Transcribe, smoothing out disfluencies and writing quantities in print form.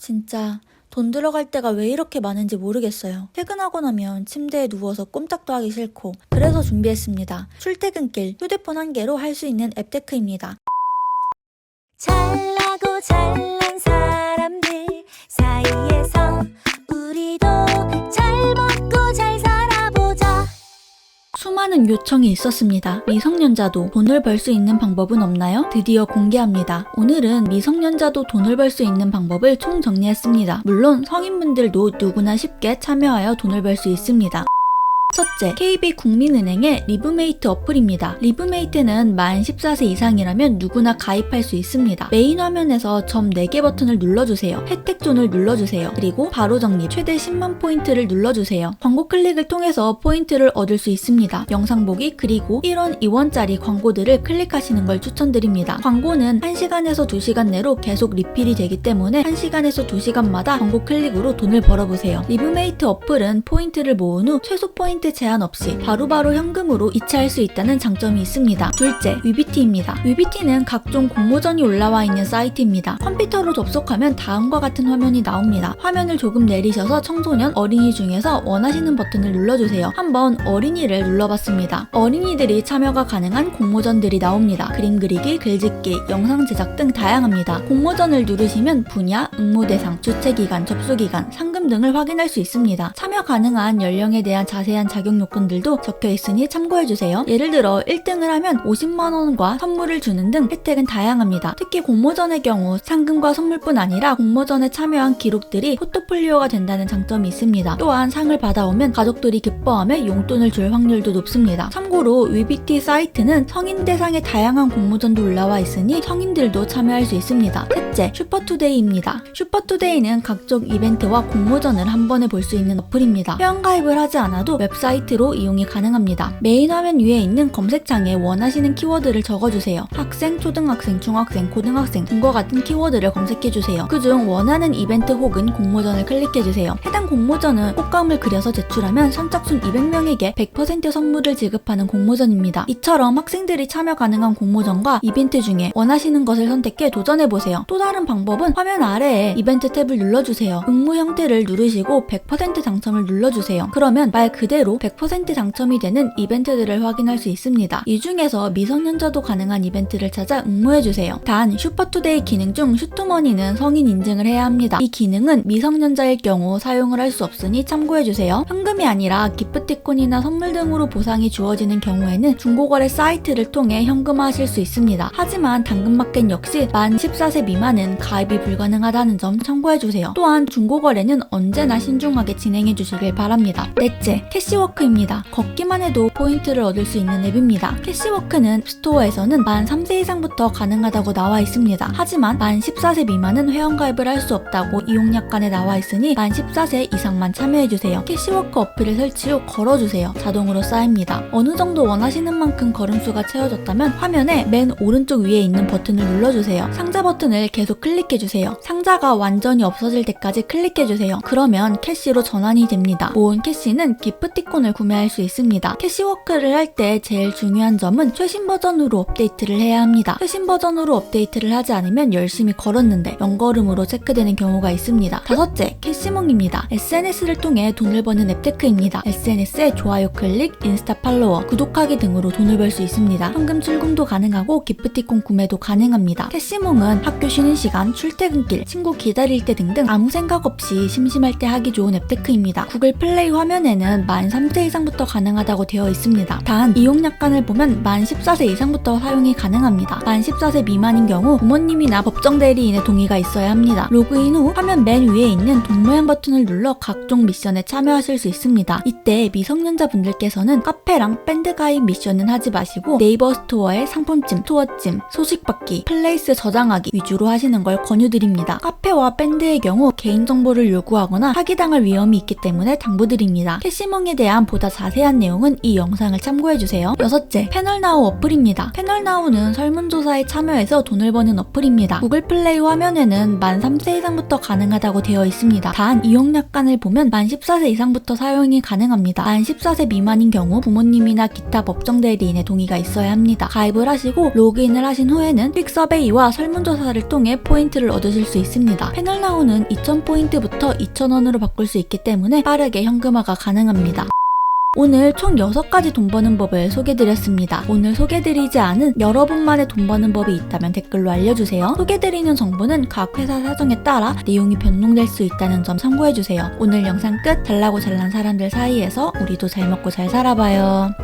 진짜 돈 들어갈 때가 왜 이렇게 많은지 모르겠어요. 퇴근하고 나면 침대에 누워서 꼼짝도 하기 싫고 그래서 준비했습니다. 출퇴근길 휴대폰 한 개로 할 수 있는 앱테크입니다. 잘나고 잘난 사람들 사이에서 우리도 잘 먹고 잘 살아보자. 수많은 요청이 있었습니다. 미성년자도 돈을 벌 수 있는 방법은 없나요? 드디어 공개합니다. 오늘은 미성년자도 돈을 벌 수 있는 방법을 총정리했습니다. 물론 성인분들도 누구나 쉽게 참여하여 돈을 벌 수 있습니다. 첫째, KB국민은행의 리브메이트 어플입니다. 리브메이트는 만 14세 이상이라면 누구나 가입할 수 있습니다. 메인 화면에서 점 4개 버튼을 눌러주세요. 혜택존을 눌러주세요. 그리고 바로 적립, 최대 10만 포인트를 눌러주세요. 광고 클릭을 통해서 포인트를 얻을 수 있습니다. 영상 보기, 그리고 1원, 2원짜리 광고들을 클릭하시는 걸 추천드립니다. 광고는 1시간에서 2시간 내로 계속 리필이 되기 때문에 1시간에서 2시간마다 광고 클릭으로 돈을 벌어보세요. 리브메이트 어플은 포인트를 모은 후 최소 포인트 제한 없이 바로바로 현금으로 이체할 수 있다는 장점이 있습니다. 둘째, 위비티입니다. 위비티는 각종 공모전이 올라와 있는 사이트입니다. 컴퓨터로 접속하면 다음과 같은 화면이 나옵니다. 화면을 조금 내리셔서 청소년, 어린이 중에서 원하시는 버튼을 눌러주세요. 한번 어린이를 눌러봤습니다. 어린이들이 참여가 가능한 공모전들이 나옵니다. 그림 그리기, 글짓기, 영상 제작 등 다양합니다. 공모전을 누르시면 분야, 응모 대상, 주최기간, 접수기간, 상금 등을 확인할 수 있습니다. 참여 가능한 연령에 대한 자세한 자격 요건들도 적혀 있으니 참고해주세요. 예를 들어 1등을 하면 50만원과 선물을 주는 등 혜택은 다양합니다. 특히 공모전의 경우 상금과 선물뿐 아니라 공모전에 참여한 기록들이 포트폴리오가 된다는 장점이 있습니다. 또한 상을 받아오면 가족들이 기뻐하며 용돈을 줄 확률도 높습니다. 참고로 위비티 사이트는 성인 대상의 다양한 공모전도 올라와 있으니 성인들도 참여할 수 있습니다. 셋째, 슈퍼투데이입니다. 슈퍼투데이는 각종 이벤트와 공모전을 한 번에 볼 수 있는 어플입니다. 회원가입을 하지 않아도 웹사이트로 이용이 가능합니다. 메인 화면 위에 있는 검색창에 원하시는 키워드를 적어주세요. 학생, 초등학생, 중학생, 고등학생 등과 같은 키워드를 검색해주세요. 그중 원하는 이벤트 혹은 공모전을 클릭해주세요. 해당 공모전은 꽃감을 그려서 제출하면 선착순 200명에게 100% 선물을 지급하는 공모전입니다. 이처럼 학생들이 참여 가능한 공모전과 이벤트 중에 원하시는 것을 선택해 도전해보세요. 또 다른 방법은 화면 아래에 이벤트 탭을 눌러주세요. 응모 형태를 누르시고 100% 당첨을 눌러주세요. 그러면 말 그대로 100% 당첨이 되는 이벤트들을 확인할 수 있습니다. 이 중에서 미성년자도 가능한 이벤트를 찾아 응모해주세요. 단, 슈퍼투데이 기능 중 슈투머니는 성인 인증을 해야 합니다. 이 기능은 미성년자일 경우 사용을 할 수 없으니 참고해주세요. 현금이 아니라 기프티콘이나 선물 등으로 보상이 주어지는 경우에는 중고거래 사이트를 통해 현금화하실 수 있습니다. 하지만 당근마켓 역시 만 14세 미만은 가입이 불가능하다는 점 참고해주세요. 또한 중고거래는 언제나 신중하게 진행해주시길 바랍니다. 넷째, 캐시워크입니다. 걷기만 해도 포인트를 얻을 수 있는 앱입니다. 캐시워크는 앱스토어에서는 만 3세 이상부터 가능하다고 나와 있습니다. 하지만 만 14세 미만은 회원가입을 할 수 없다고 이용약관에 나와 있으니 만 14세 이상만 참여해주세요. 캐시워크 어플을 설치 후 걸어주세요. 자동으로 쌓입니다. 어느 정도 원하시는 만큼 걸음수가 채워졌다면 화면에 맨 오른쪽 위에 있는 버튼을 눌러주세요. 상자 버튼을 계속 클릭해주세요. 상자가 완전히 없어질 때까지 클릭해주세요. 그러면 캐시로 전환이 됩니다. 모은 캐시는 기프티콘을 구매할 수 있습니다. 캐시워크를 할 때 제일 중요한 점은 최신 버전으로 업데이트를 해야 합니다. 최신 버전으로 업데이트를 하지 않으면 열심히 걸었는데 영걸음으로 체크되는 경우가 있습니다. 다섯째, 캐시몽입니다. SNS를 통해 돈을 버는 앱테크입니다. SNS에 좋아요 클릭, 인스타 팔로워, 구독하기 등으로 돈을 벌 수 있습니다. 현금 출금도 가능하고 기프티콘 구매도 가능합니다. 캐시몽은 학교 쉬는 시간, 출퇴근길, 친구 기다릴 때 등등 아무 생각 없이 심심할 때 하기 좋은 앱테크입니다. 구글 플레이 화면에는 만 3세 이상부터 가능하다고 되어 있습니다. 단, 이용약관을 보면 만 14세 이상부터 사용이 가능합니다. 만 14세 미만인 경우 부모님이나 법정 대리인의 동의가 있어야 합니다. 로그인 후 화면 맨 위에 있는 돈 모양 버튼을 눌러 각종 미션에 참여하실 수 있습니다. 이때 미성년자분들께서는 카페랑 밴드 가입 미션은 하지 마시고 네이버 스토어에 상품찜, 스토어찜, 소식 받기, 플레이스 저장하기 위주로 하시는 걸 권유드립니다. 카페와 밴드의 경우 개인정보를 요구하거나 사기당할 위험이 있기 때문에 당부드립니다. 캐시몽에 대한 대한 보다 자세한 내용은 이 영상을 참고해주세요. 여섯째, 패널나우 어플입니다. 패널나우는 설문조사에 참여해서 돈을 버는 어플입니다. 구글 플레이 화면에는 만 3세 이상부터 가능하다고 되어 있습니다. 단 이용 약관을 보면 만 14세 이상부터 사용이 가능합니다. 만 14세 미만인 경우 부모님이나 기타 법정 대리인의 동의가 있어야 합니다. 가입을 하시고 로그인을 하신 후에는 퀵서베이와 설문조사를 통해 포인트를 얻으실 수 있습니다. 패널나우는 2,000포인트부터 2,000원으로 바꿀 수 있기 때문에 빠르게 현금화가 가능합니다. 오늘 총 6가지 돈 버는 법을 소개드렸습니다. 오늘 소개드리지 않은 여러분만의 돈 버는 법이 있다면 댓글로 알려주세요. 소개드리는 정보는 각 회사 사정에 따라 내용이 변동될 수 있다는 점 참고해주세요. 오늘 영상 끝. 잘나고 잘난 사람들 사이에서 우리도 잘 먹고 잘 살아봐요.